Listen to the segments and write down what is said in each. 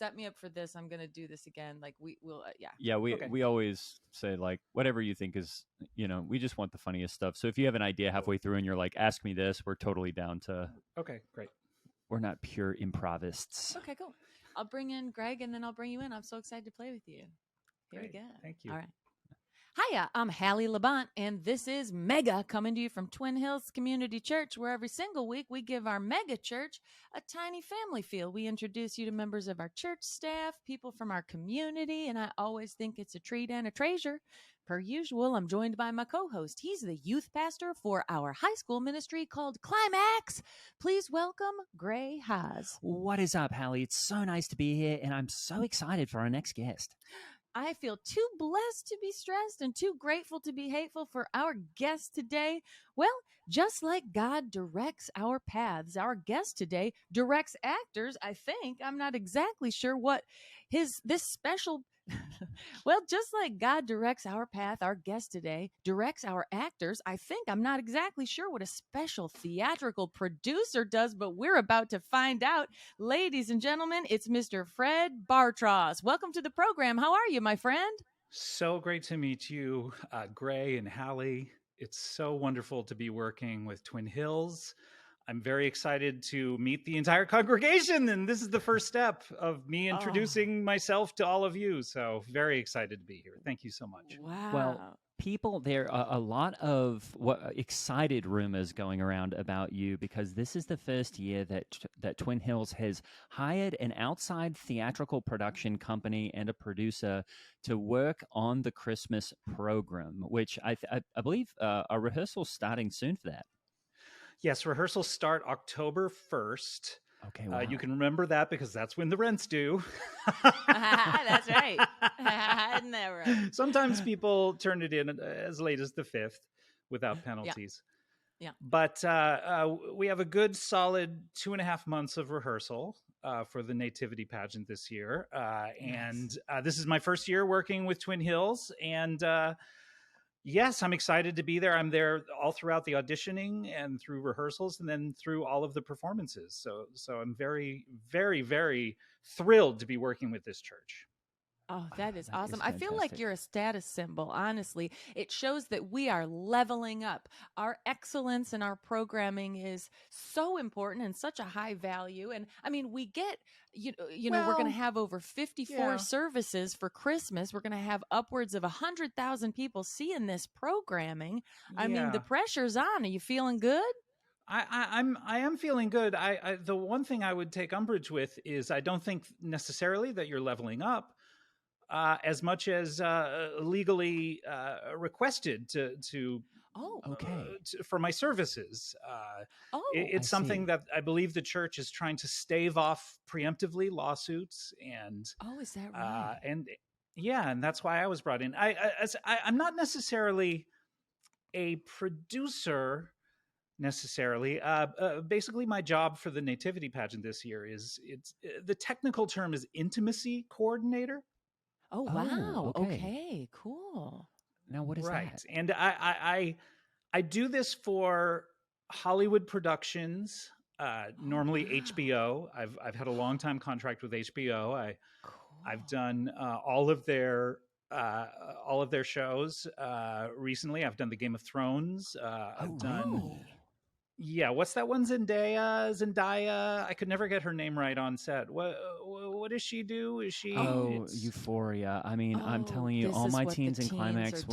set me up for this. I'm going to do this again. Like we will, yeah. Yeah, we always say like whatever you think is, we just want the funniest stuff. So if you have an idea halfway through and you're like, ask me this, we're totally down to. Okay, great. We're not pure improvists. Okay, cool. I'll bring in Greg and then I'll bring you in. I'm so excited to play with you. Here Great. we go. Thank you. All right. Hiya, I'm Hallie Labont, and this is Mega, coming to you from Twin Hills Community Church, where every single week we give our mega church a tiny family feel. We introduce you to members of our church staff, people from our community, and I always think it's a treat and a treasure. Per usual, I'm joined by my co-host. He's the youth pastor for our high school ministry called Climax. Please welcome Gray Haas. What is up, Hallie? It's so nice to be here, and I'm so excited for our next guest. I feel too blessed to be stressed and too grateful to be hateful for our guest today. Well, just like God directs our paths, our guest today directs actors, I think. I'm not exactly sure what this special... Well, just like God directs our path, our guest today directs our actors. I think I'm not exactly sure what a special theatrical producer does, but we're about to find out. Ladies and gentlemen, it's Mr. Fred Bartross. Welcome to the program. How are you, my friend? So great to meet you, Gray and Hallie. It's so wonderful to be working with Twin Hills. I'm very excited to meet the entire congregation, and this is the first step of me introducing myself to all of you. So very excited to be here. Thank you so much. Wow. Well, people, there are a lot of excited rumors going around about you because this is the first year that Twin Hills has hired an outside theatrical production company and a producer to work on the Christmas program, which I believe a rehearsal starting soon for that. Yes, rehearsals start October 1st. Okay, wow. You can remember that because that's when the rent's due. That's right. Never. Sometimes people turn it in as late as the 5th without penalties. Yeah. But we have a good solid 2.5 months of rehearsal for the nativity pageant this year. And this is my first year working with Twin Hills. And yes, I'm excited to be there. I'm there all throughout the auditioning and through rehearsals and then through all of the performances. So I'm very, very, very thrilled to be working with this church. Oh, that is That awesome. is I feel like fantastic. you're a status symbol, honestly. It shows that we are leveling up. Our excellence in our programming is so important and such a high value. And I mean, we get, we're going to have over 54 services for Christmas. We're going to have upwards of 100,000 people seeing this programming. I mean, the pressure's on. Are you feeling good? I am feeling good. The one thing I would take umbrage with is I don't think necessarily that you're leveling up. As much as legally requested for my services. It's something that I believe the church is trying to stave off preemptively lawsuits. And is that right? And that's why I was brought in. I'm not necessarily a producer necessarily. Basically, my job for the nativity pageant this year is the technical term is intimacy coordinator. Oh, wow. Okay, cool. Now, what is that? And I do this for Hollywood productions, normally HBO. I've had a long time contract with HBO. I've done all of their shows recently. I've done the Game of Thrones. I've done. Really? Yeah, what's that one? Zendaya. I could never get her name right on set. What does she do? Is she? Oh, Euphoria. I mean, I'm telling you, all my teens in Climax,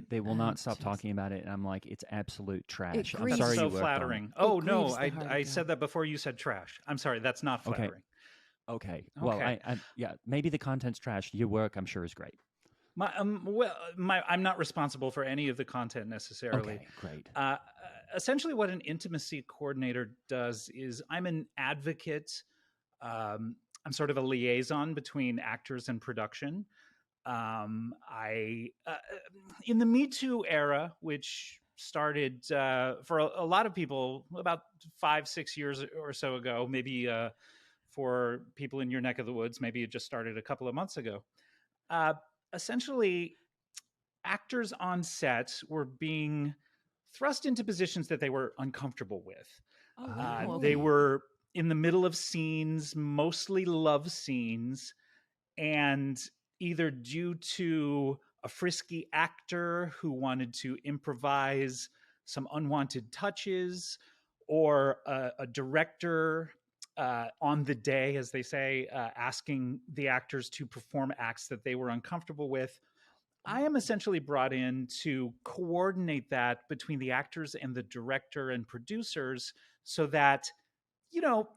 they will not stop talking about it, and I'm like, it's absolute trash. I'm sorry, so you worked flattering. on it. Oh no, I said that before you said trash. I'm sorry, that's not flattering. Okay. Well, maybe the content's trash. Your work, I'm sure, is great. I'm not responsible for any of the content necessarily. Okay, great. Essentially, what an intimacy coordinator does is I'm an advocate. I'm sort of a liaison between actors and production. In the MeToo era, which started for a lot of people about 5-6 years or so ago, maybe for people in your neck of the woods, maybe it just started a couple of months ago. Essentially, actors on set were being thrust into positions that they were uncomfortable with. They were in the middle of scenes, mostly love scenes, and either due to a frisky actor who wanted to improvise some unwanted touches, or a director on the day, as they say, asking the actors to perform acts that they were uncomfortable with. I am essentially brought in to coordinate that between the actors and the director and producers so that, you know,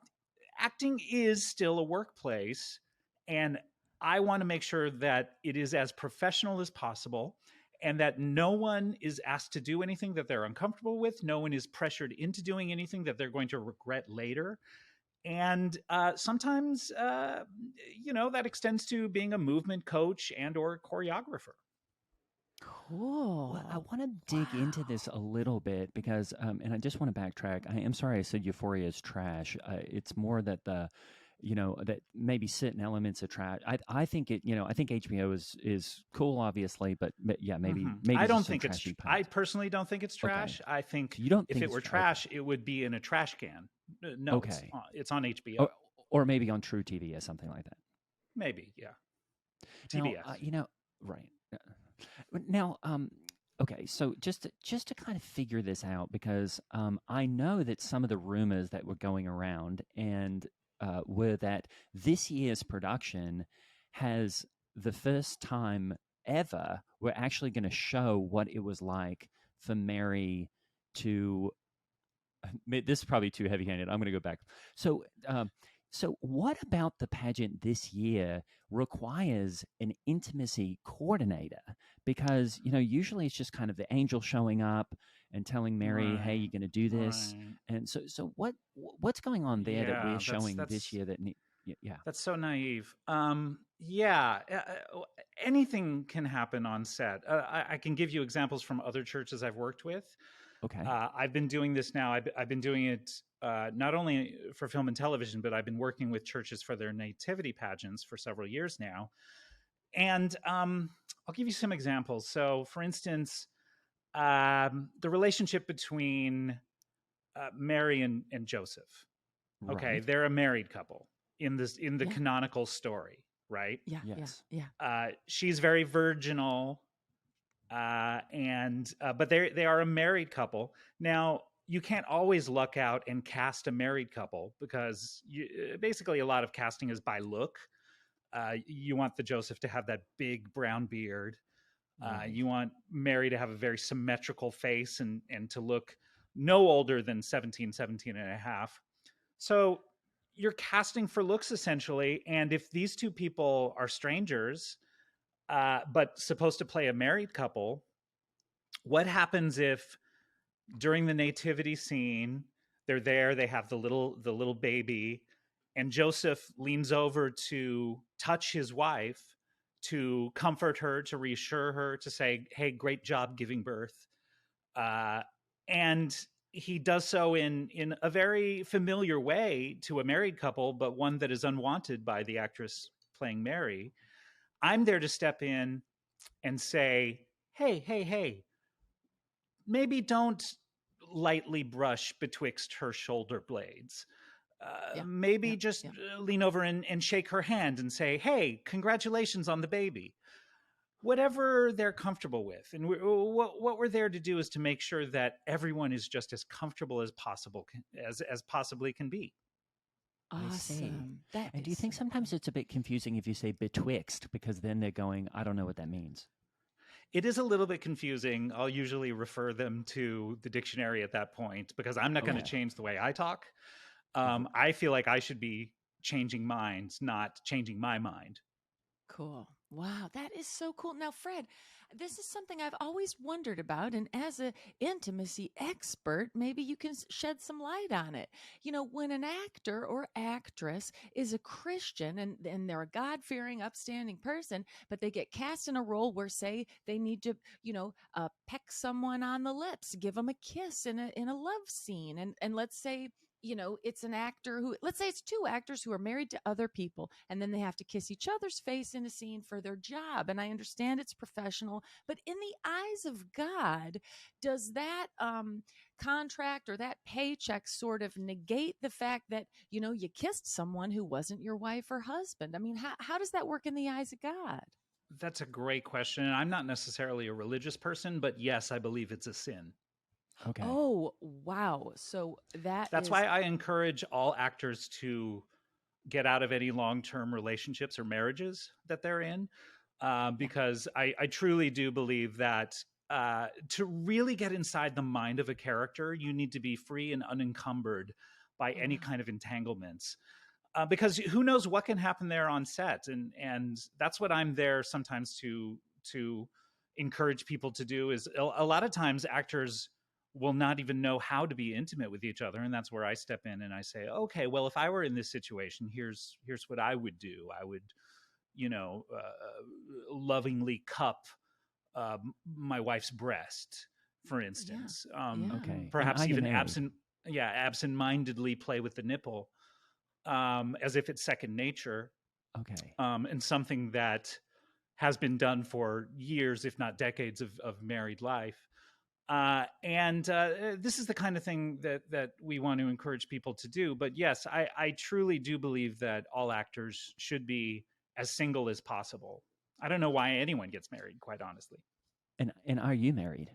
acting is still a workplace. And I want to make sure that it is as professional as possible and that no one is asked to do anything that they're uncomfortable with. No one is pressured into doing anything that they're going to regret later. And sometimes, that extends to being a movement coach and or choreographer. Cool. Well, I want to dig into this a little bit because, and I just want to backtrack. I am sorry I said Euphoria is trash. It's more that that maybe certain elements of trash. I think I think HBO is cool, obviously, but yeah, maybe I don't just some think it's. trashy I parts. personally don't think it's trash. Okay. I think So you don't if think it it's were trash, it would be in a trash can. No, okay, it's on HBO. or maybe on True TV or something like that. Maybe, yeah. Now, TBS. right. Now, okay, so just to kind of figure this out, because I know that some of the rumors that were going around and were that this year's production has the first time ever we're actually going to show what it was like for Mary to. This is probably too heavy-handed. I'm going to go back. So what about the pageant this year requires an intimacy coordinator? Because usually it's just kind of the angel showing up and telling Mary, "Hey, Right. you're going to do this." Right. And so what's going on there that we're Yeah, showing this year? Yeah. that's so naive. Yeah, anything can happen on set. I can give you examples from other churches I've worked with. Okay. I've been doing this now. I've been doing it not only for film and television, but I've been working with churches for their nativity pageants for several years now. And I'll give you some examples. So, for instance, the relationship between Mary and Joseph. Okay, Right. they're a married couple in the Yeah. canonical story, right? Yeah. Yes. Yeah. She's very virginal, and but they are a married couple. Now you can't always luck out and cast a married couple because basically a lot of casting is by look. You want the Joseph to have that big brown beard. Right. You want Mary to have a very symmetrical face and to look no older than 17 and a half. So you're casting for looks essentially. And if these two people are strangers, but supposed to play a married couple, what happens if during the nativity scene they're there, they have the little baby, and Joseph leans over to touch his wife, to comfort her, to reassure her, to say, "Hey, great job giving birth," and he does so in a very familiar way to a married couple, but one that is unwanted by the actress playing Mary. I'm there to step in and say, hey, maybe don't lightly brush betwixt her shoulder blades. Yeah. Maybe Yeah. just Yeah. lean over and shake her hand and say, "Hey, congratulations on the baby." Whatever they're comfortable with. And what we're there to do is to make sure that everyone is just as comfortable as possible, as possibly can be. I see. Awesome. That And do is you think so sometimes cool. it's a bit confusing if you say betwixt, because then they're going, I don't know what that means? It is a little bit confusing. I'll usually refer them to the dictionary at that point because I'm not going to Okay. change the way I talk. Mhm. I feel like I should be changing minds, not changing my mind. Cool. Wow, that is so cool. Now, Fred, this is something I've always wondered about, and as a intimacy expert, maybe you can shed some light on it. When an actor or actress is a Christian and they're a God-fearing, upstanding person, but they get cast in a role where, say, they need to, peck someone on the lips, give them a kiss in a love scene, and let's say it's an actor who, let's say it's two actors who are married to other people, and then they have to kiss each other's face in a scene for their job. And I understand it's professional, but in the eyes of God, does that contract or that paycheck sort of negate the fact that, you kissed someone who wasn't your wife or husband? I mean, how does that work in the eyes of God? That's a great question. And I'm not necessarily a religious person, but yes, I believe it's a sin. Okay. Oh, wow. So That's why I encourage all actors to get out of any long-term relationships or marriages that they're in, because I truly do believe that to really get inside the mind of a character, you need to be free and unencumbered by any kind of entanglements. Because who knows what can happen there on set, and that's what I'm there sometimes to encourage people to do. Is a lot of times actors will not even know how to be intimate with each other, and that's where I step in and I say, okay, well, if I were in this situation, here's what I would do. I would, lovingly cup my wife's breast, for instance. Okay. Perhaps even absent-mindedly play with the nipple, as if it's second nature. Okay. And something that has been done for years, if not decades of married life. And this is the kind of thing that we want to encourage people to do. But yes, I truly do believe that all actors should be as single as possible. I don't know why anyone gets married, quite honestly. And are you married?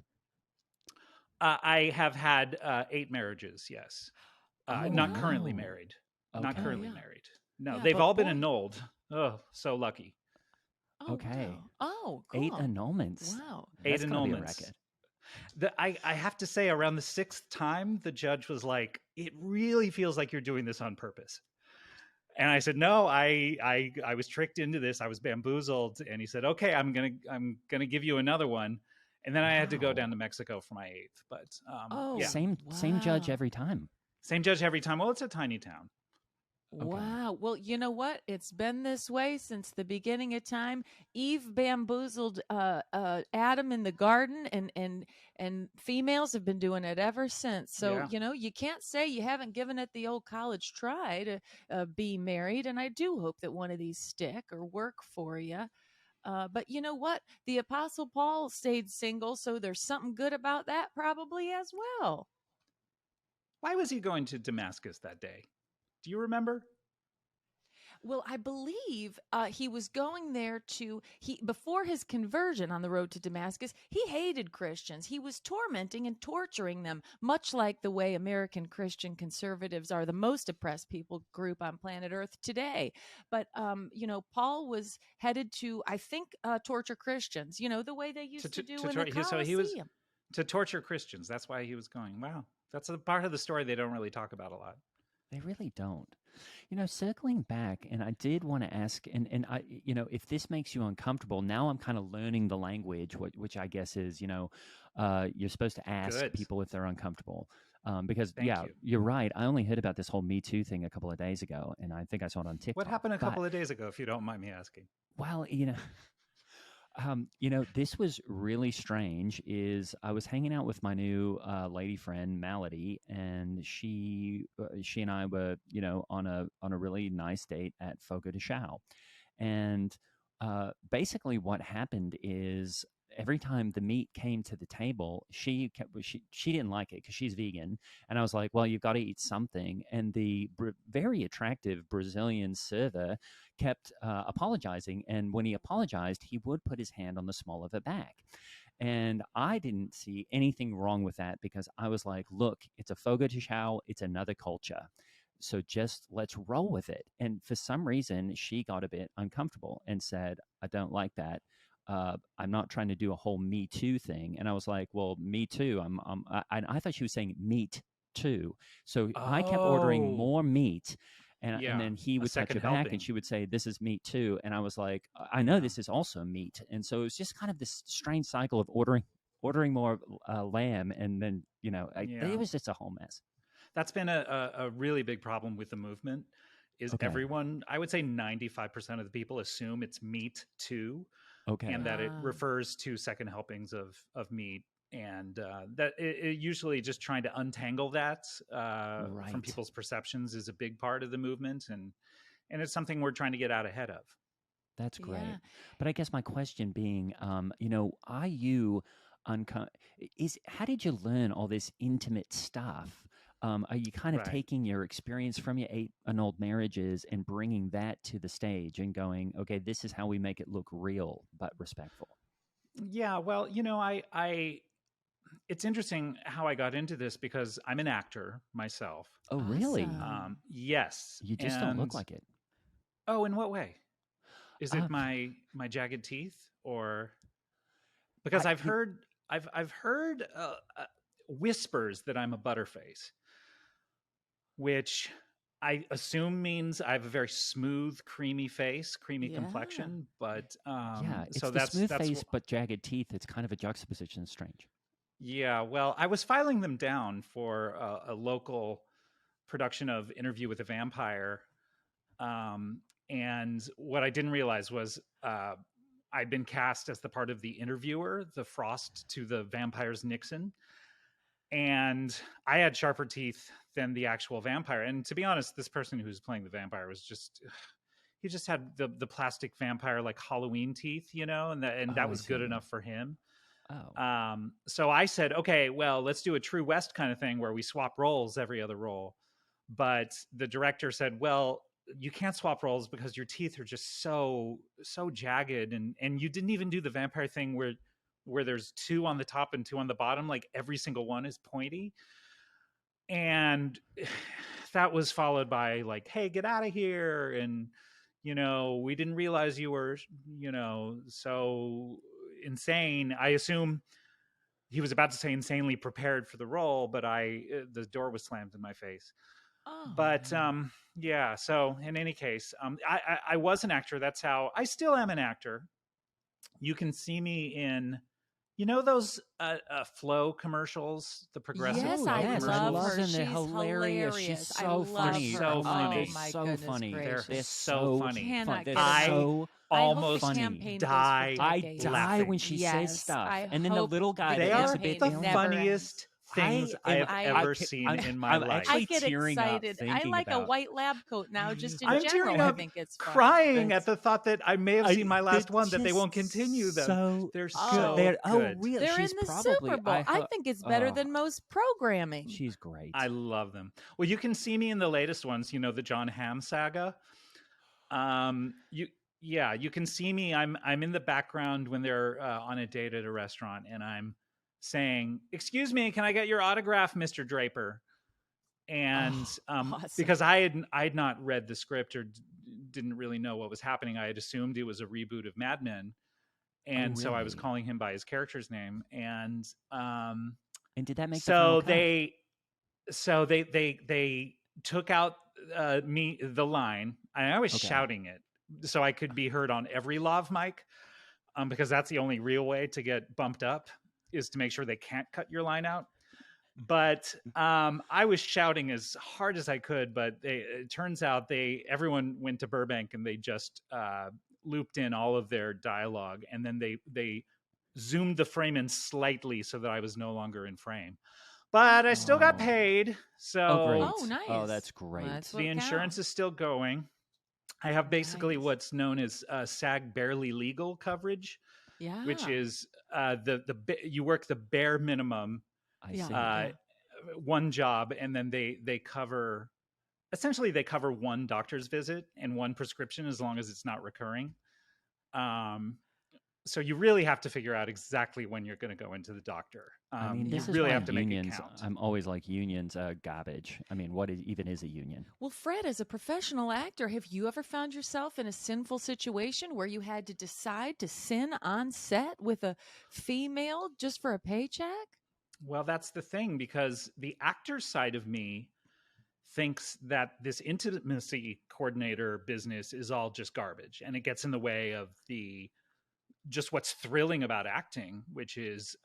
I have had 8 marriages, yes. Not currently married. Okay. Not currently married. No, Yeah, they've but all been boy- annulled. Oh, so lucky. Oh, Okay. wow. Oh, 8 cool. annulments. Wow. That's 8 gotta be a annulments. record. I have to say, around the 6th time, the judge was like, "It really feels like you're doing this on purpose." And I said, "No, I was tricked into this. I was bamboozled." And he said, "Okay, I'm gonna give you another one." And then I had to go down to Mexico for my 8th. But Oh, yeah, Same judge wow. every time. same judge every time. Well, it's a tiny town. Okay. Wow. Well, you know what? It's been this way since the beginning of time. Eve bamboozled Adam in the garden, and females have been doing it ever since. So, Yeah. you can't say you haven't given it the old college try to be married. And I do hope that one of these stick or work for you. But you know what? The Apostle Paul stayed single, so there's something good about that probably as well. Why was he going to Damascus that day? Do you remember? Well, I believe he was going there before his conversion on the road to Damascus. He hated Christians. He was tormenting and torturing them, much like the way American Christian conservatives are the most oppressed people group on planet Earth today. But Paul was headed to, I think, torture Christians. The way they used to do in the So he was Colosseum. to torture Christians. That's why he was going. Wow, that's a part of the story they don't really talk about a lot. They really don't. Circling back, and I did want to ask, and I, if this makes you uncomfortable, now I'm kind of learning the language, which I guess is, you're supposed to ask Good. people if they're uncomfortable. Because, Thank you. you're right. I only heard about this whole Me Too thing a couple of days ago, and I think I saw it on TikTok. What happened a but- couple of days ago, if you don't mind me asking? Well, this was really strange. Is I was hanging out with my new lady friend Malady, and she and I were on a really nice date at Fogo de Chao, and basically what happened is every time the meat came to the table, she didn't like it because she's vegan, and I was like, well, you've got to eat something, and the very attractive Brazilian server kept apologizing, and when he apologized, he would put his hand on the small of her back. And I didn't see anything wrong with that because I was like, look, it's a Fogo de Chao, it's another culture. So just let's roll with it. And for some reason, she got a bit uncomfortable and said, I don't like that. I'm not trying to do a whole Me Too thing. And I was like, well, me too. I thought she was saying meat too. So I kept ordering more meat. And then he would touch her back and she would say, this is meat too. And I was like, I know this is also meat. And so it was just kind of this strange cycle of ordering more lamb. And then, it was just a whole mess. That's been a really big problem with the movement is everyone, I would say 95% of the people assume it's meat too. Okay. And that it refers to second helpings of meat. that it usually just trying to untangle that from Right. people's perceptions is a big part of the movement, and it's something we're trying to get out ahead of. That's great. Yeah. But I guess my question being, are you how did you learn all this intimate stuff? Are you kind of Right. taking your experience from your 8 annulled marriages and bringing that to the stage and going, okay, this is how we make it look real but respectful? Yeah, well, I it's interesting how I got into this because I'm an actor myself. Oh, really? Awesome. Yes, You just don't look and like it. oh, in what way? Is it Uh, my jagged teeth, or because I, I've you, heard I've heard whispers that I'm a butterface, which I assume means I have a very smooth, creamy face, creamy Yeah. complexion. But yeah, it's so the smooth that's face but jagged teeth. It's kind of a juxtaposition. It's strange. yeah. Well, I was filing them down for a local production of Interview with a Vampire, and what I didn't realize was I'd been cast as the part of the interviewer, the Frost to the vampire's Nixon, and I had sharper teeth than the actual vampire. And to be honest, this person who was playing the vampire was just he just had the plastic vampire like Halloween teeth, and Oh, that I was good see. enough for him. Oh, So I said, okay, well, let's do a True West kind of thing where we swap roles every other role. But the director said, well, you can't swap roles because your teeth are just so jagged, and you didn't even do the vampire thing where there's 2 on the top and 2 on the bottom, like every single one is pointy. And that was followed by like, hey, get out of here, and we didn't realize you were so insane. I assume he was about to say insanely prepared for the role, but the door was slammed in my face. Oh. But yeah, so in any case, I was an actor. That's how I still am an actor. You can see me in those Flow commercials, the progressive Yes, Flow I yes, I love commercials. love her. them. They're She's hilarious. She's hilarious. I so love funny. her. So Oh, funny. they're Oh my so goodness funny. gracious. They're They're so funny. Cannot They're get I so I hope almost the funny. campaign die goes for I decades. die laughing. when she Yes, says stuff, I and then the hope little guy the They that gets are a bit the campaign never funniest things I am have I ever seen in my I'm life. I actually get tearing up excited. I thinking like a about. white lab coat now. Just in I'm general, tearing I up think it's fun. crying That's at the thought that I may have seen my last they're one, that they just won't continue them. so They're good. Oh, so good. Real. they're She's in the probably Super Bowl. I hope. think it's better Oh, than most programming. she's great. I love them. Well, you can see me in the latest ones, the John Hamm saga. You Yeah, you can see me. I'm in the background when they're on a date at a restaurant, and I'm saying, "Excuse me, can I get your autograph, Mr. Draper?" And Awesome. because I had not read the script, or didn't really know what was happening, I had assumed it was a reboot of Mad Men, Oh, and so I was really? calling him by his character's name. And And did that make the final so cut? they took out the line, and I was Okay. shouting it so I could be heard on every lav mic, because that's the only real way to get bumped up, is to make sure they can't cut your line out. But I was shouting as hard as I could, but it turns out everyone went to Burbank, and they just looped in all of their dialogue, and then they zoomed the frame in slightly so that I was no longer in frame. But I still got Oh. paid, so Oh, great. Oh, nice. Oh, that's Well, great. that's what the insurance counts. is still going. I have basically Nice. what's known as SAG barely legal coverage, Yeah. which is you work the bare minimum, I Yeah. see. Yeah. one job, and then they cover one doctor's visit and one prescription, as long as it's not recurring. So you really have to figure out exactly when you're going to go into the doctor. I mean, You this is really why have to make it unions. count. I'm always like, unions are garbage. I mean, even is a union? Well, Fred, as a professional actor, have you ever found yourself in a sinful situation where you had to decide to sin on set with a female just for a paycheck? Well, that's the thing, because the actor side of me thinks that this intimacy coordinator business is all just garbage, and it gets in the way of just what's thrilling about acting, which is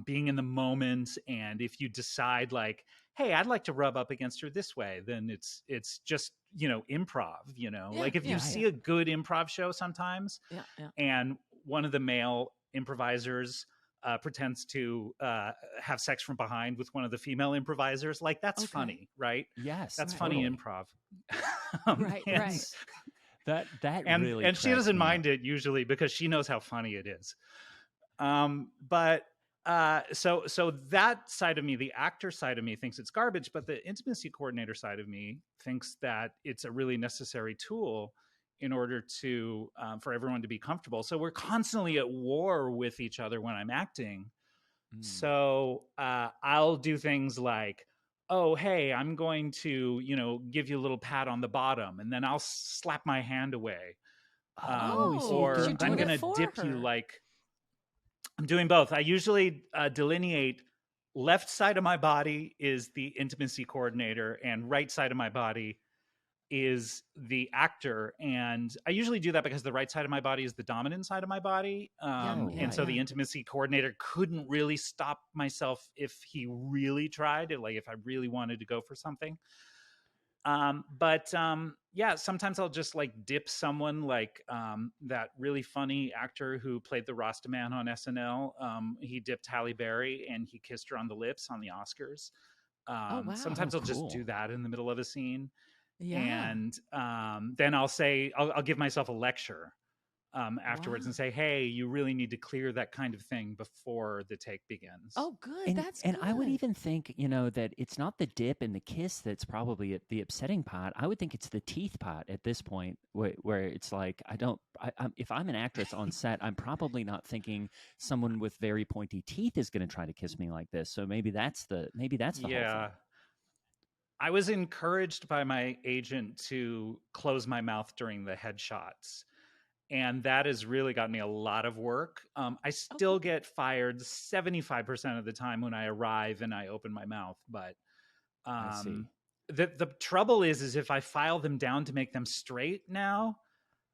being in the moment. And if you decide like, hey, I'd like to rub up against her this way, then it's just improv. Yeah, Like if you yeah, see a good improv show sometimes, Yeah. and one of the male improvisers pretends to have sex from behind with one of the female improvisers. Like, that's funny, right? Yes, That's Right. funny totally. improv. Right, and, right. That and really and she cracks doesn't me up. mind it usually because she knows how funny it is. But so that side of me, the actor side of me, thinks it's garbage, but the intimacy coordinator side of me thinks that it's a really necessary tool in order to for everyone to be comfortable. So we're constantly at war with each other when I'm acting. Mm. So I'll do things like, oh, hey, I'm going to, give you a little pat on the bottom, and then I'll slap my hand away. Oh, so you're Oh, Or you're doing I'm doing going it both. to for dip you her. like, I'm doing both. I usually delineate left side of my body is the intimacy coordinator, and right side of my body is the actor. And I usually do that because the right side of my body is the dominant side of my body. Yeah, Oh, And yeah, so right. the yeah. intimacy coordinator couldn't really stop myself if he really tried, like if I really wanted to go for something. But yeah, sometimes I'll just like dip someone, like that really funny actor who played the Rasta Man on SNL. He dipped Halle Berry and he kissed her on the lips on the Oscars. Oh, wow. Oh, Sometimes I'll just do cool. that in the middle of a scene, Yeah. and then I'll give myself a lecture afterwards Wow. and say, hey, you really need to clear that kind of thing before the take begins. Oh, good. And That's and I would good. even think, that it's not the dip and the kiss that's probably the upsetting part. I would think it's the teeth part at this point, where it's like if I'm an actress on set, I'm probably not thinking someone with very pointy teeth is going to try to kiss me like this. So maybe that's the whole Yeah. thing. I was encouraged by my agent to close my mouth during the headshots. And that has really got me a lot of work. I Oh, still good. get fired 75% of the time when I arrive and I open my mouth. But I see. um, the trouble is if I file them down to make them straight now,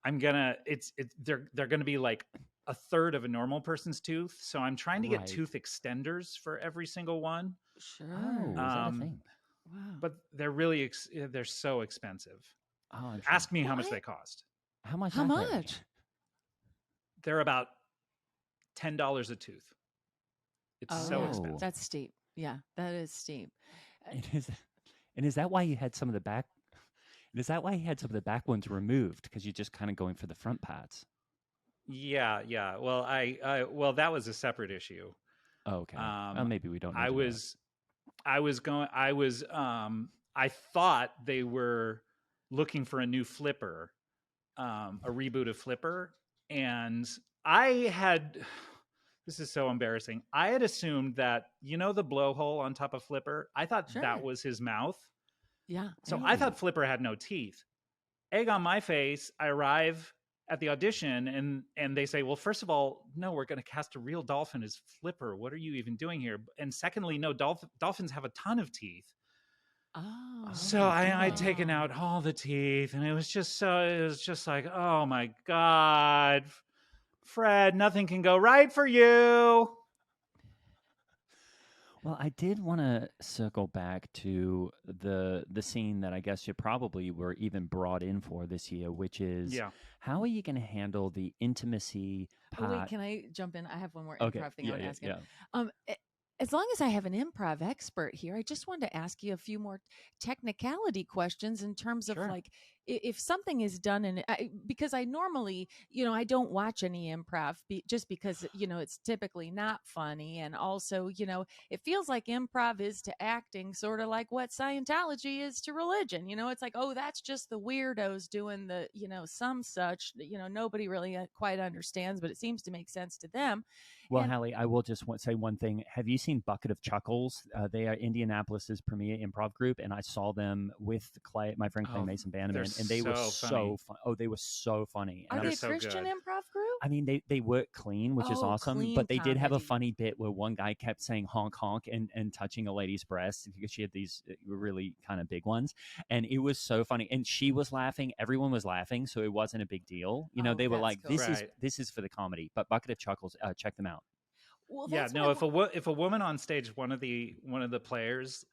they're gonna be like a third of a normal person's tooth. So I'm trying to get Right. tooth extenders for every single one. Oh, Sure. is that a Um, thing? Wow. but they're so expensive. Oh, I'm sure. Ask me how Well, much they cost. How much how are they? much? They're about $10 a tooth. It's Oh, so yeah. Oh, expensive. That's steep. Yeah, that is steep. Uh, it is. And is that why you had some of the back? Is that why you had some of the back ones removed? Because you're just kind of going for the front parts. Yeah, yeah. Well, well, that was a separate issue. Oh, okay. Well, Um, maybe we don't need I to know it. was, I thought they were looking for a new Flipper, a reboot of Flipper, and I had. This is so embarrassing. I had assumed that the blowhole on top of Flipper. I thought that Sure. was his mouth. Yeah, So yeah. I Oh, thought Flipper had no teeth. Egg on my face. I arrive at the audition and they say, well, first of all, no, we're going to cast a real dolphin as Flipper. What are you even doing here? And secondly, no, dolphins have a ton of teeth. Oh. oh So my I'd god. taken Oh. out all the teeth, and it was just like, oh my god, Fred, nothing can go right for you. Well, I did want to circle back to the scene that I guess you probably were even brought in for this year, which is Yeah. how are you going to handle the intimacy Oh, wait, part? can I jump in? I have one more Okay. improv thing I Yeah. want to Yeah. ask him. Yeah. Um, a- as long as I have an improv expert here, I just wanted to ask you a few more technicality questions in terms of Sure. like if something is done because I normally, I don't watch any improv just because, it's typically not funny. And also, it feels like improv is to acting sort of like what Scientology is to religion. It's like, oh, that's just the weirdos doing the, some such, nobody really quite understands, but it seems to make sense to them. Well, And Hallie, I will just say one thing. Have you seen Bucket of Chuckles? They are Indianapolis's premier improv group, and I saw them with Clay, my friend Clay Oh, Mason they're Bannerman, and they were so funny. so fun. Oh, they were so funny. And are I they They're a was so Christian good. improv group? I mean, they work clean, which is Oh, awesome. clean But they did have a comedy. funny bit where one guy kept saying honk honk and touching a lady's breast because she had these really kind of big ones, and it was so funny. And she was laughing, everyone was laughing, so it wasn't a big deal. Oh, They were that's like, "This cool. is Right. this is for the comedy." But Bucket of Chuckles, check them out. Well, Yeah, that's what no, if a woman on stage, one of the players,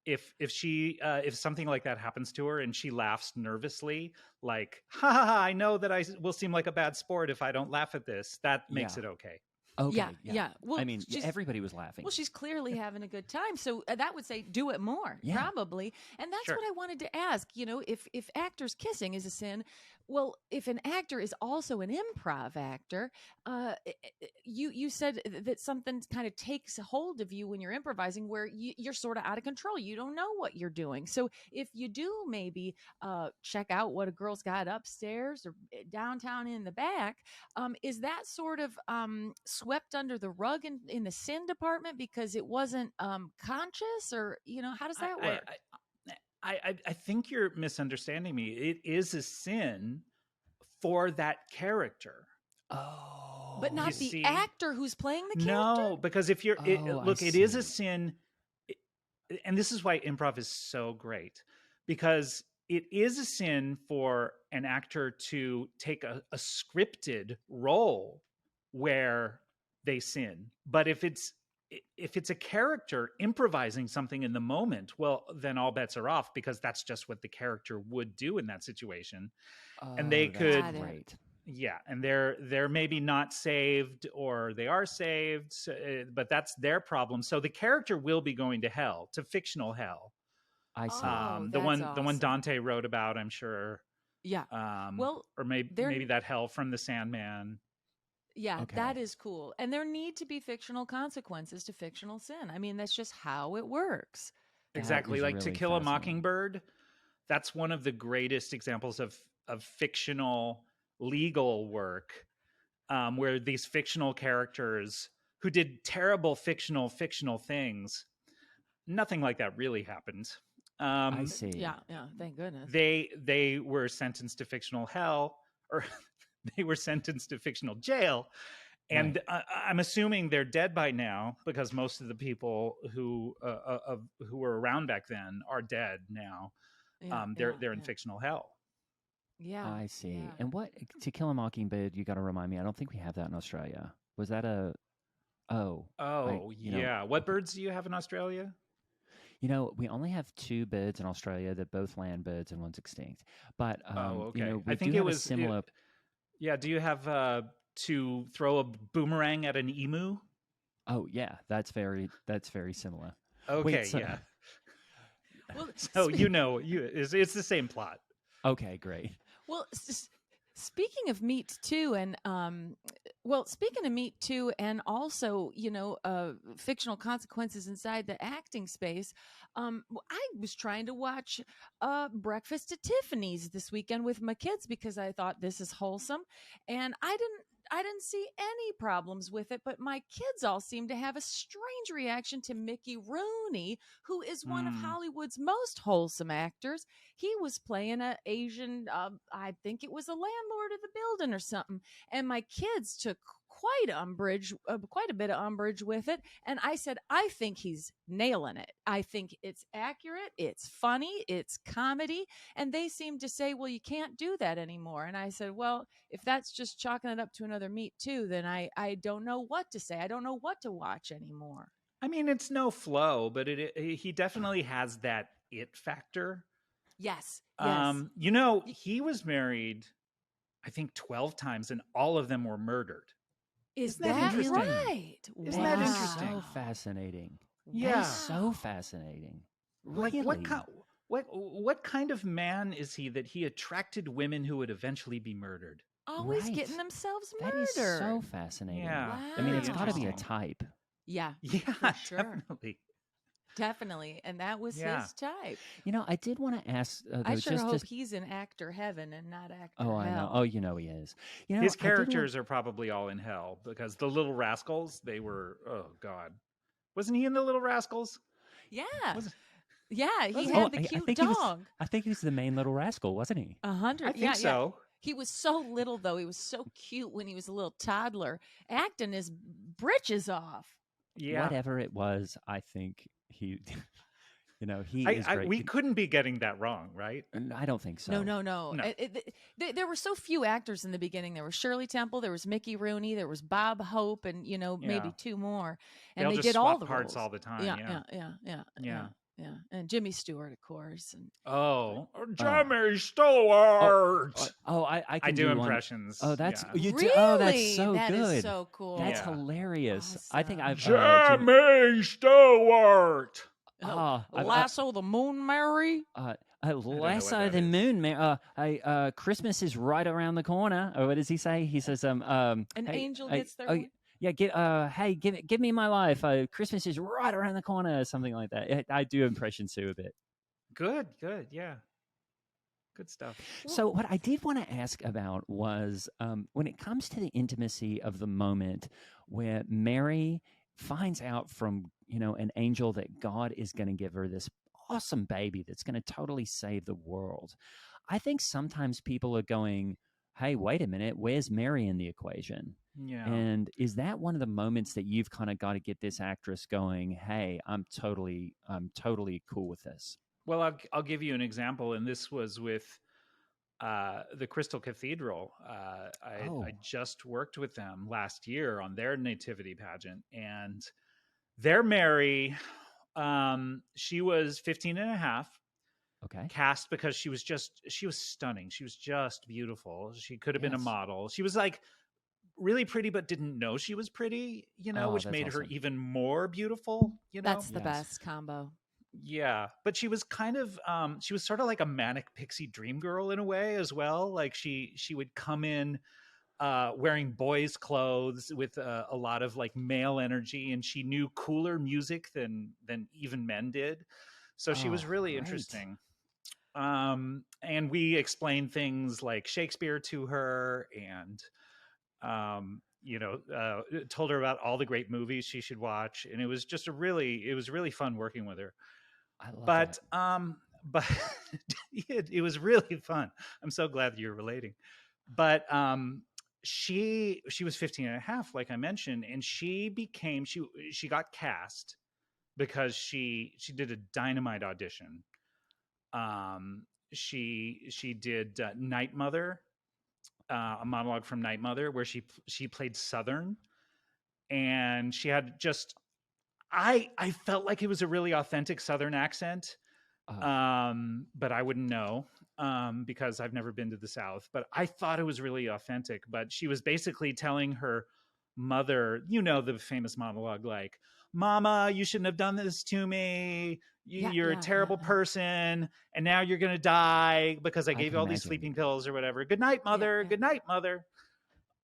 if she if something like that happens to her and she laughs nervously, like, ha ha ha, I know that I will seem like a bad sport if I don't laugh at this, that makes Yeah. it okay. Okay, Yeah, yeah. Well, I mean, she's everybody was laughing. well, she's clearly having a good time. So that would say do it more, Yeah. probably. And that's Sure. what I wanted to ask. If actors kissing is a sin, well, if an actor is also an improv actor, you said that something kind of takes hold of you when you're improvising, where you're sort of out of control. You don't know what you're doing. So if you do maybe check out what a girl's got upstairs or downtown in the back, is that sort of swept under the rug in the sin department because it wasn't conscious, or how does that work? I think you're misunderstanding me. It is a sin for that character. Oh, But not You the see? actor who's playing the character. No, because if you're Oh, I look, it is a see. sin, and this is why improv is so great, because it is a sin for an actor to take a scripted role where they sin. But if it's a character improvising something in the moment, well, then all bets are off, because that's just what the character would do in that situation. And they that's could Got it. great. yeah, and they're maybe not saved, or they are saved, but that's their problem. So the character will be going to hell, to fictional hell. I see. Oh, The that's one awesome. Dante wrote about, I'm sure. Yeah. Well, Or maybe that hell from the Sandman. yeah, Okay. that is cool. And there need to be fictional consequences to fictional sin. I mean, that's just how it works. That Exactly, is like To really Kill a fascinating. Mockingbird. That's one of the greatest examples of fictional legal work, where these fictional characters who did terrible fictional things, nothing like that really happened. I see. Yeah, yeah. Thank goodness. They were sentenced to fictional hell, or they were sentenced to fictional jail. And I'm assuming they're dead by now, because most of the people who were around back then are dead now. Yeah, They're in fictional hell. Yeah. I see. Yeah. And what To Kill a Mockingbird? You got to remind me. I don't think we have that in Australia. Was that a? Oh, Yeah. What birds do you have in Australia? We only have two birds in Australia. They're both land birds, and one's extinct. But Okay. we I think do it have was a similar. Yeah. Do you have to throw a boomerang at an emu? Oh yeah, that's very similar. Okay. Wait, so, Yeah. Well, So it's the same plot. Okay, great. Well, speaking of Meat Too, and speaking of Meat Too, and also fictional consequences inside the acting space. I was trying to watch Breakfast at Tiffany's this weekend with my kids because I thought this is wholesome, and I didn't see any problems with it, but my kids all seem to have a strange reaction to Mickey Rooney, who is one of Hollywood's most wholesome actors. He was playing an Asian, I think it was a landlord of the building or something, and my kids took quite a bit of umbrage with it. And I said, I think he's nailing it. I think it's accurate, it's funny, it's comedy. And they seemed to say, well, you can't do that anymore. And I said, well, if that's just chalking it up to another Meat Too, then I don't know what to say. I don't know what to watch anymore. I mean, it's no flow, but he definitely has that it factor. Yes. Yes. He was married, I think, 12 times, and all of them were murdered. Isn't that that interesting? right? Isn't that interesting? So fascinating. Yeah. That is so fascinating. Like, Really? what kind of man is he that he attracted women who would eventually be murdered? Always Right. getting themselves That murdered. is so fascinating. Yeah. I mean, Wow. it's got to be a Interesting. type. Yeah. Yeah, For sure. definitely. Definitely. And that was Yeah. his type. I did want to ask. I though, sure just hope to- he's in actor heaven and not actor Oh, I know. hell. Oh, he is. His I did characters are probably all in hell, because the Little Rascals, they were, oh God. Wasn't he in the Little Rascals? Yeah. Was- Yeah. He Wasn't had Oh, the I cute think he was- dog. I think he was the main little rascal, wasn't he? 100. I think yeah, so. Yeah. He was so little, though. He was so cute when he was a little toddler, acting his britches off. Yeah. Whatever it was, I think he, he is great. We couldn't be getting that wrong, right? I don't think so. No. No. There were so few actors in the beginning. There was Shirley Temple, there was Mickey Rooney, there was Bob Hope, and maybe Yeah. two more. They And all they just did all swap the parts roles. all the time. Yeah. Yeah. Yeah, and Jimmy Stewart, of course. And Jimmy Stewart. I I can do do one. impressions. Oh, that's yeah. you do. Oh, that's really, so that is good. so cool. That's Yeah. hilarious. I think I've Jimmy Stewart. I've Lasso the Moon Mary. Lasso that the is. moon. Christmas is right around the corner. Or what does he say? He says, An hey, angel gets their way. yeah, hey, give me my life. Christmas is right around the corner, or something like that. I do impression Sue a bit. Good, yeah. Good stuff. So, what I did want to ask about was when it comes to the intimacy of the moment where Mary finds out from an angel that God is going to give her this awesome baby that's going to totally save the world. I think sometimes people are going, "Hey, wait a minute, where's Mary in the equation?" Yeah. And is that one of the moments that you've kind of got to get this actress going, "Hey, I'm totally cool with this." Well, I'll give you an example, and this was with the Crystal Cathedral. I just worked with them last year on their nativity pageant, and their Mary, she was 15 and a half. Okay. Cast because she was stunning. She was just beautiful. She could have been a Yes. model. She was like really pretty, but didn't know she was pretty, Oh, which that's made her awesome. even more beautiful, That's the Yes. best combo. Yeah, but she was kind of she was sort of like a manic pixie dream girl in a way as well. Like she would come in wearing boys clothes with a lot of like male energy, and she knew cooler music than even men did. So she was really Great. interesting. And we explained things like Shakespeare to her, and told her about all the great movies she should watch, and it was really fun working with her. I love But that. but it was really fun. I'm so glad that you're relating. But she was 15 and a half, like I mentioned, and she got cast because she did a dynamite audition. She did Night Mother, a monologue from Night Mother, where she played Southern, and she had just I felt like it was a really authentic Southern accent, but I wouldn't know because I've never been to the South. But I thought it was really authentic. But she was basically telling her mother, the famous monologue, like, "Mama, you shouldn't have done this to me. You're a terrible person, and now you're gonna die because I gave can you all these imagine. sleeping pills or whatever. Good night, mother. Yeah. Good night, mother."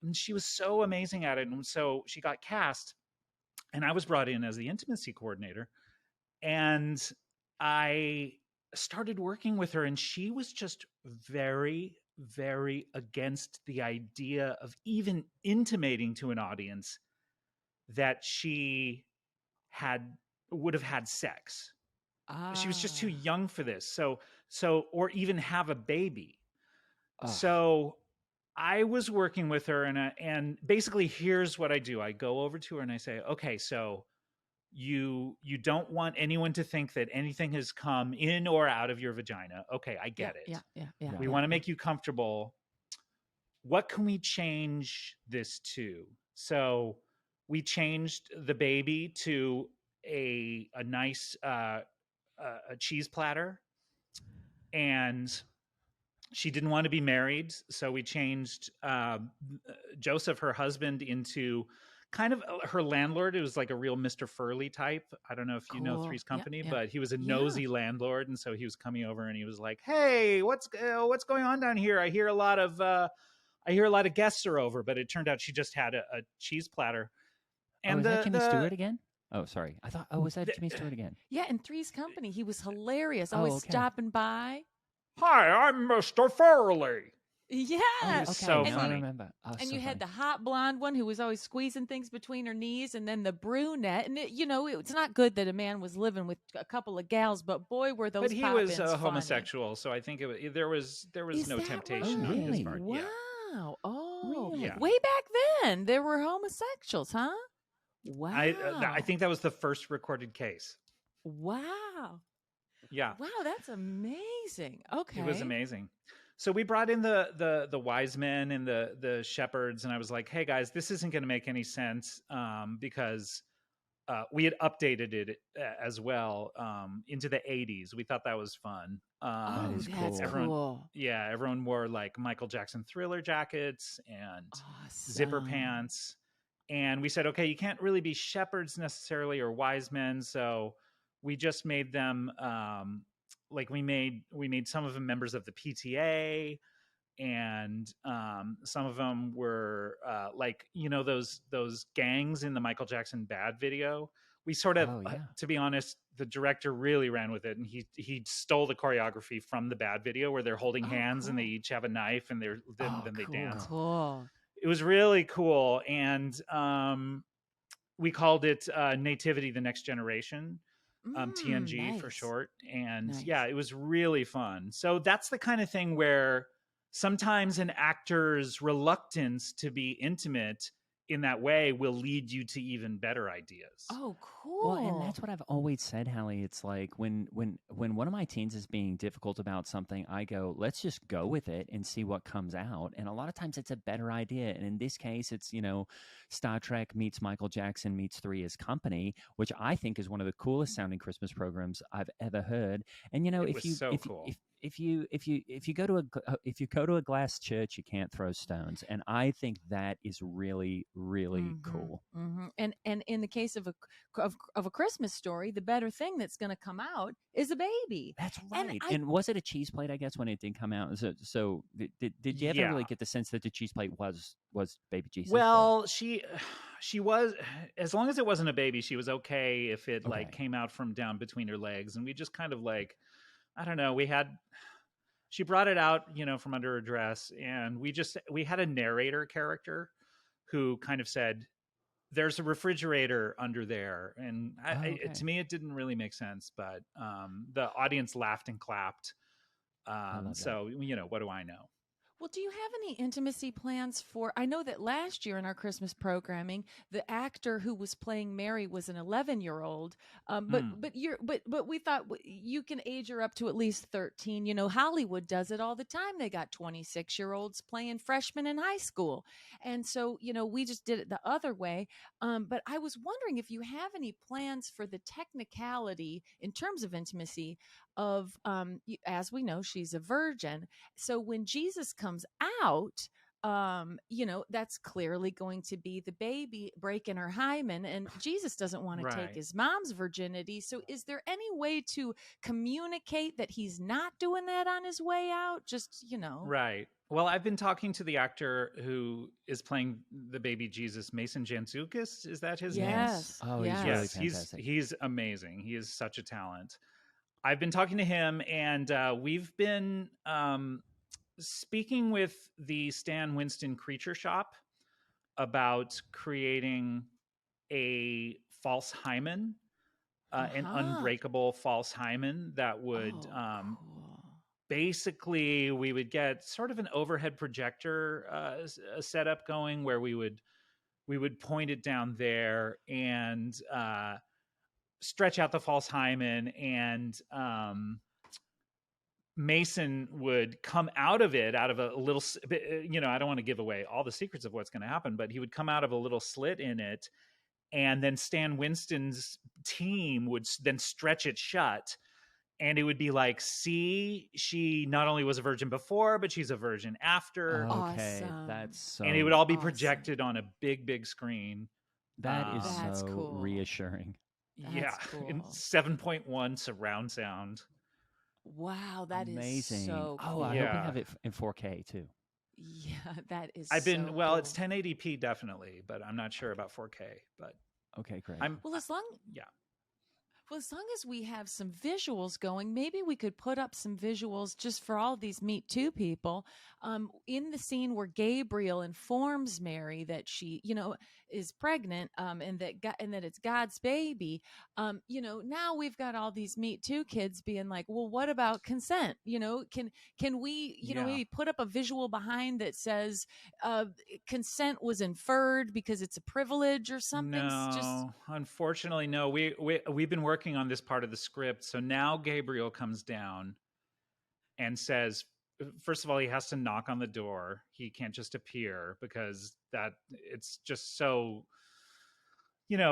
And she was so amazing at it, and so she got cast, and I was brought in as the intimacy coordinator, and I started working with her, and she was just very, very against the idea of even intimating to an audience that she would have had sex. She was just too young for this. So or even have a baby. So I was working with her, and basically here's what I do. I go over to her and I say, "Okay, so you don't want anyone to think that anything has come in or out of your vagina. Okay, I get it. Yeah. We want to make you comfortable. What can we change this to?" So we changed the baby to a nice a cheese platter, and she didn't want to be married, so we changed Joseph, her husband, into kind of her landlord. It was like a real Mr. Furley type. I don't know if you know Cool. Three's Company, Yeah. but he was a nosy landlord, and so he was coming over and he was like, "Hey, what's going on down here? I hear a lot of guests are over." But it turned out she just had a cheese platter. And is that Jimmy Stewart again? Oh, sorry. I thought. Oh, was that Jimmy Stewart again? Yeah, in Three's Company, he was hilarious. Always stopping by. "Hi, I'm Mr. Furley." Yeah. He was so funny. I remember. And you had the hot blonde one who was always squeezing things between her knees, and then the brunette. And it's not good that a man was living with a couple of gals, but boy, were those. But he was homosexual, so I think there was no temptation on his part. Wow. Yeah. Oh, really? Yeah. Way back then, there were homosexuals, huh? Wow. I think that was the first recorded case. Wow. Yeah. Wow, that's amazing. Okay. It was amazing. So we brought in the wise men and the shepherds, and I was like, "Hey guys, this isn't going to make any sense because we had updated it as well into the 80s. We thought that was fun. That Oh, is that's cool. cool. Everyone wore like Michael Jackson Thriller jackets and zipper Awesome. pants. And we said, okay, you can't really be shepherds necessarily or wise men. So we just made them like we made some of them members of the PTA, and some of them were like, you know, those gangs in the Michael Jackson Bad video. We sort of, Oh yeah. to be honest, the director really ran with it, and he stole the choreography from the Bad video where they're holding Oh, hands and they cool. each have a knife and then Oh, they cool. dance. Cool. It was really cool, and we called it Nativity: The Next Generation. TNG for Nice. short. And Nice. yeah, it was really fun. So that's the kind of thing where sometimes an actor's reluctance to be intimate in that way will lead you to even better ideas. Oh, cool. Well, and that's what I've always said, Hallie. It's like when one of my teens is being difficult about something, I go, let's just go with it and see what comes out. And a lot of times it's a better idea. And in this case, it's, you know, Star Trek meets Michael Jackson meets Three is Company, which I think is one of the coolest sounding Christmas programs I've ever heard. And you know, It was so cool. if you go to a glass church, you can't throw stones, and I think that is really cool. And in the case of a Christmas story, the better thing that's going to come out is a baby. That's And right. And was it a cheese plate? I guess when it did come out. So did you ever really get the sense that the cheese plate was baby Jesus? Well, she was, as long as it wasn't a baby, she was okay if it like came out from down between her legs, and we just kind of like, I don't know, she brought it out, you know, from under her dress, and we had a narrator character who kind of said, there's a refrigerator under there. And to me, it didn't really make sense, but the audience laughed and clapped. So, you know, what do I know? Well, do you have any intimacy plans for? I know that last year in our Christmas programming, the actor who was playing Mary was an 11-year-old. But we thought you can age her up to at least 13. You know, Hollywood does it all the time. They got 26-year-olds playing freshmen in high school, and so you know we just did it the other way. But I was wondering if you have any plans for the technicality in terms of intimacy of, as we know, she's a virgin. So when Jesus comes out, you know, that's clearly going to be the baby breaking her hymen, and Jesus doesn't want to take his mom's virginity. So is there any way to communicate that he's not doing that on his way out? Just, you know. Right. Well, I've been talking to the actor who is playing the baby Jesus, Mason Jantzoukas. Is that his name? Yes. Oh, he's really fantastic. He's amazing. He is such a talent. I've been talking to him, and we've been speaking with the Stan Winston Creature Shop about creating a false hymen, an unbreakable false hymen that would basically, we would get sort of an overhead projector setup going where we would point it down there and stretch out the false hymen, and Mason would come out of a little, you know, I don't want to give away all the secrets of what's going to happen, but he would come out of a little slit in it, and then Stan Winston's team would then stretch it shut, and it would be like, see, she not only was a virgin before, but she's a virgin after. Okay, awesome. That's so. And it would all be projected on a big screen. That is That's so cool. reassuring. That's cool. In 7.1 surround sound. Wow, that amazing. Is so cool. Oh, I hope we have it in 4K too. Yeah, that is. Well, it's 1080p definitely, but I'm not sure about 4K. But okay, great. Well, as long as we have some visuals going, maybe we could put up some visuals just for all these Meet Two people. In the scene where Gabriel informs Mary that she, you know, is pregnant, and that it's God's baby. You know, now we've got all these Meet Two kids being like, well, what about consent? You know, can we, you know, maybe put up a visual behind that says consent was inferred because it's a privilege or something? No, unfortunately, no. We've been working on this part of the script, so now Gabriel comes down and says, first of all, he has to knock on the door. He can't just appear because it's just so,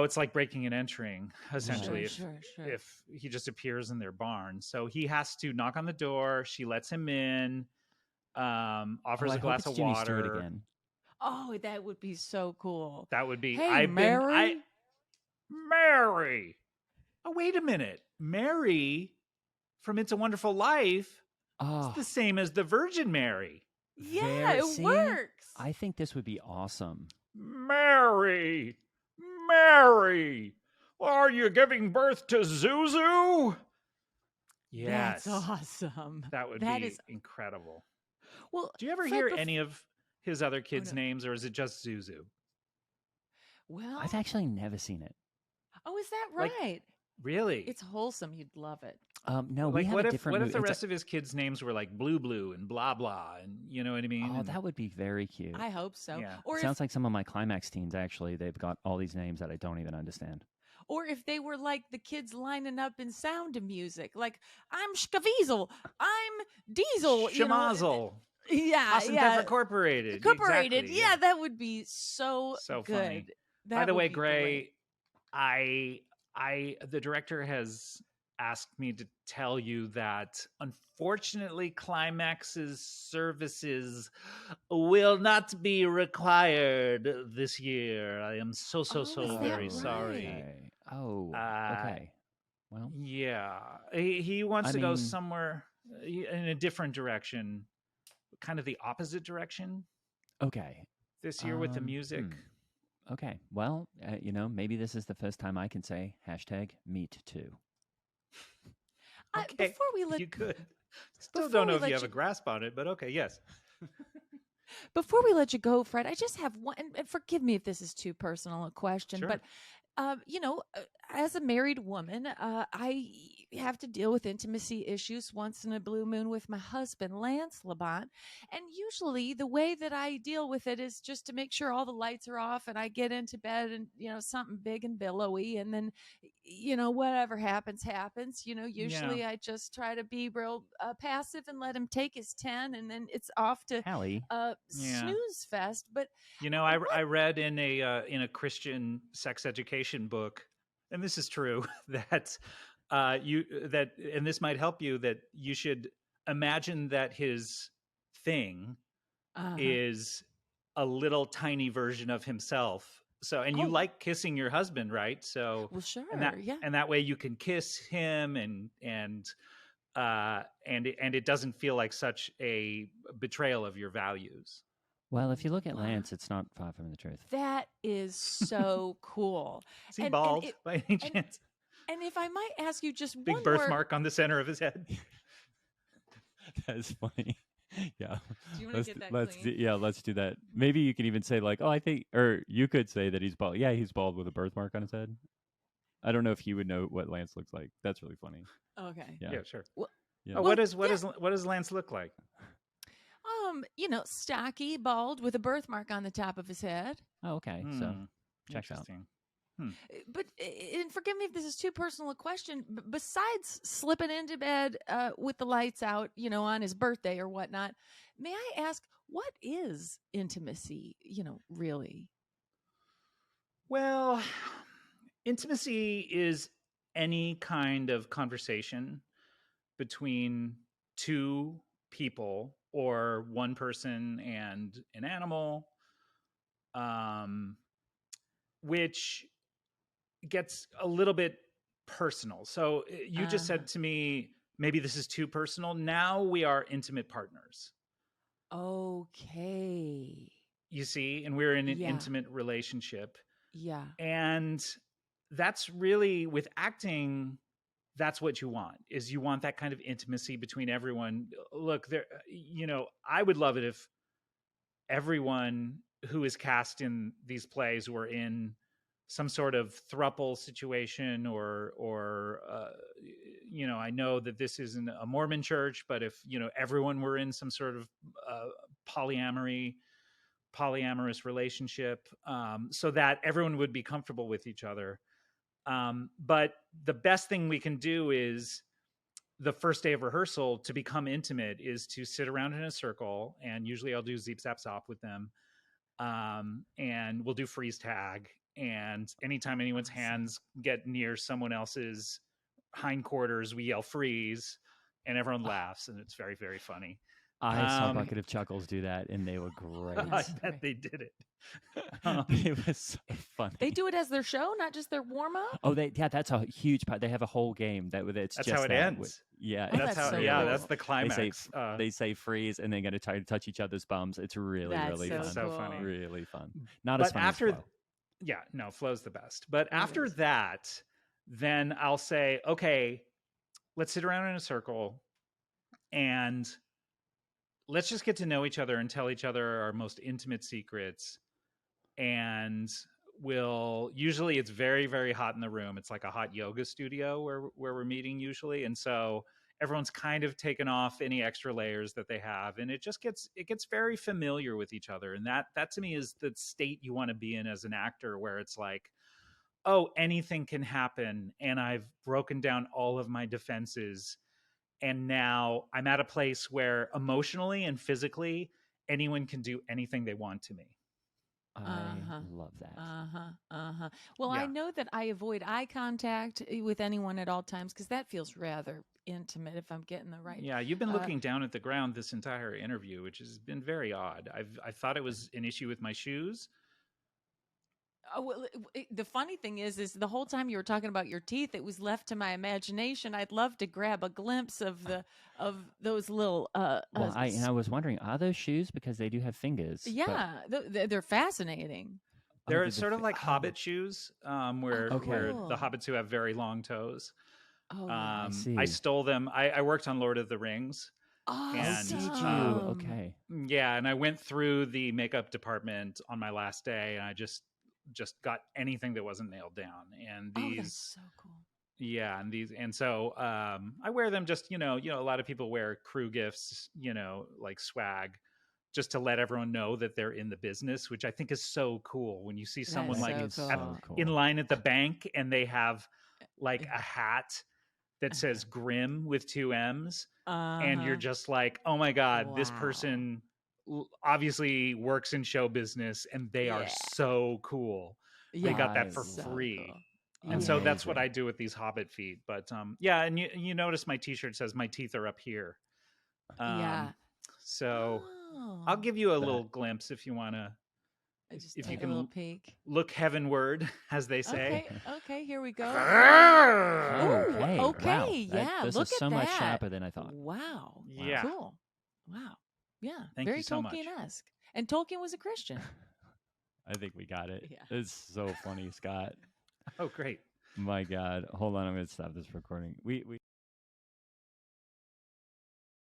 it's like breaking and entering, essentially, Sure. if he just appears in their barn. So he has to knock on the door. She lets him in, Oh, offers I a hope glass it's of Jimmy Stewart water. again. Oh, that would be so cool. That would be, Hey, Mary. Mary. Oh, wait a minute. Mary from It's a Wonderful Life is Oh, the same as the Virgin Mary. Yeah, it see, works. I think this would be awesome. Mary, Mary, are you giving birth to Zuzu? Yes, That's awesome. that would That be is incredible. well. Do you ever Fred, hear any of his other Oh, kids' no. names, or is it just Zuzu? Well, I've actually never seen it. oh, is that Like, right? Really? It's wholesome. You'd love it. No, we Like, have what a if different. the rest of his kids' names were like Blue and blah blah, and you know what I mean? Oh, And- that would be very cute. I hope so. Yeah. Or Sounds like some of my climax teens. Actually, they've got all these names that I don't even understand. or if they were like the kids lining up in Sound of Music, like I'm Shkavizel, I'm Diesel, Schmazel. Yeah, Haas and Pfeffer Incorporated. Incorporated. Exactly, Yeah, that would be so So good. funny. That By the would way, be Gray, the director has asked me to tell you that unfortunately Climax's services will not be required this year. I am so Oh, is that very right? sorry. Okay. Oh, Uh, okay. Well, Yeah, he wants I to go mean- somewhere in a different direction, kind of the opposite direction okay. this year with the music. Okay. Well, maybe this is the first time I can say #MeToo. Okay, Before we let you could. Still before don't know we if let you have you- a grasp on it, but okay, yes. Before we let you go, Fred, I just have one. And forgive me if this is too personal a question, Sure. but as a married woman, I have to deal with intimacy issues once in a blue moon with my husband, Lance Labont. And usually the way that I deal with it is just to make sure all the lights are off and I get into bed and, something big and billowy. And then, whatever happens. Usually I just try to be real passive and let him take his 10 and then it's off to Hallie. Yeah. snooze fest. But I read in a Christian sex education book, and this is true, that and this might help you, that you should imagine that his thing is a little tiny version of himself. So, and you Oh. like kissing your husband, right? So, well, sure. and that way you can kiss him and it doesn't feel like such a betrayal of your values. Well, if you look at Wow. Lance, it's not far from the truth. That is so cool. Is he And- bald and by any and- chance? And if I might ask you just Big one more, birthmark on the center of his head. That's funny. Yeah. Do you want to get that let's clean? let's do that. Maybe you could even say like, oh, I think, or you could say that he's bald. Yeah, he's bald with a birthmark on his head. I don't know if he would know what Lance looks like. That's really funny. Okay. Yeah. Yeah, sure. Well- Yeah. What does Lance look like? Stocky, bald, with a birthmark on the top of his head. Oh, okay. So checks out. Interesting. But and forgive me if this is too personal a question. Besides slipping into bed with the lights out, on his birthday or whatnot, may I ask what is intimacy? Really. Well, intimacy is any kind of conversation between two people or one person and an animal, which gets a little bit personal. So you just said to me, maybe this is too personal. Now we are intimate partners. Okay. You see, and we're in an Yeah. intimate relationship. Yeah. And that's really, with acting, that's what you want, is you want that kind of intimacy between everyone. Look, I would love it if everyone who is cast in these plays were in some sort of throuple situation or I know that this isn't a Mormon church, but if, everyone were in some sort of polyamorous relationship, so that everyone would be comfortable with each other. But the best thing we can do is, the first day of rehearsal, to become intimate, is to sit around in a circle, and usually I'll do Zeep Zap Zop with them, And we'll do freeze tag. And anytime anyone's hands get near someone else's hindquarters, we yell freeze, and everyone laughs, and it's very, very funny. I saw Bucket of Chuckles do that, and they were great. I bet they did it. It was so funny. They do it as their show, not just their warm up. Oh, that's a huge part. They have a whole game that's that's just how it ends. Yeah, Oh, that's how. so yeah, cool. that's the climax. They say freeze, and they're going to try to touch each other's bums. It's really, really fun. so funny. Really fun. Not but as funny after, as Flo. Yeah, no, Flo's the best. But after that, then I'll say, okay, let's sit around in a circle and let's just get to know each other and tell each other our most intimate secrets. And usually it's very, very hot in the room. It's like a hot yoga studio where we're meeting usually. And so everyone's kind of taken off any extra layers that they have. And it gets very familiar with each other. And that to me is the state you want to be in as an actor, where it's like, oh, anything can happen. And I've broken down all of my defenses. And now I'm at a place where emotionally and physically, anyone can do anything they want to me. I love that. Well, Yeah. I know that I avoid eye contact with anyone at all times because that feels rather intimate if I'm getting the right. Yeah, you've been looking down at the ground this entire interview, which has been very odd. I thought it was an issue with my shoes. Oh, well, the funny thing is the whole time you were talking about your teeth, it was left to my imagination. I'd love to grab a glimpse of those little. Well, I was wondering, are those shoes? Because they do have fingers. Yeah, they're fascinating. They're sort of like Hobbit shoes, where cool. the hobbits who have very long toes. Oh, I see. I stole them. I worked on Lord of the Rings. awesome. Did you? Okay. Yeah, and I went through the makeup department on my last day, and I just got anything that wasn't nailed down. And these, that's so cool. yeah, and so I wear them just, a lot of people wear crew gifts, like swag, just to let everyone know that they're in the business, which I think is so cool. When you see someone That is so cool. in line at the bank and they have like a hat that says Grim with 2 M's, and you're just like, oh my God, this person obviously works in show business and they are so cool. They got that for free. Cool. And so that's what I do with these Hobbit feet. But yeah, and you notice my t-shirt says my teeth are up here. So I'll give you a little glimpse if you want to, if you can peek. Look heavenward, as they say. Okay, here we go. Okay. Okay, Wow. yeah. This look is so at much that. sharper than I thought. Wow. Yeah. Cool. Wow. Yeah. Thank Very you so much. Tolkien-esque. And Tolkien was a Christian. I think we got it. Yeah. It's so funny, Scott. Oh, great. My God. Hold on. I'm going to stop this recording. We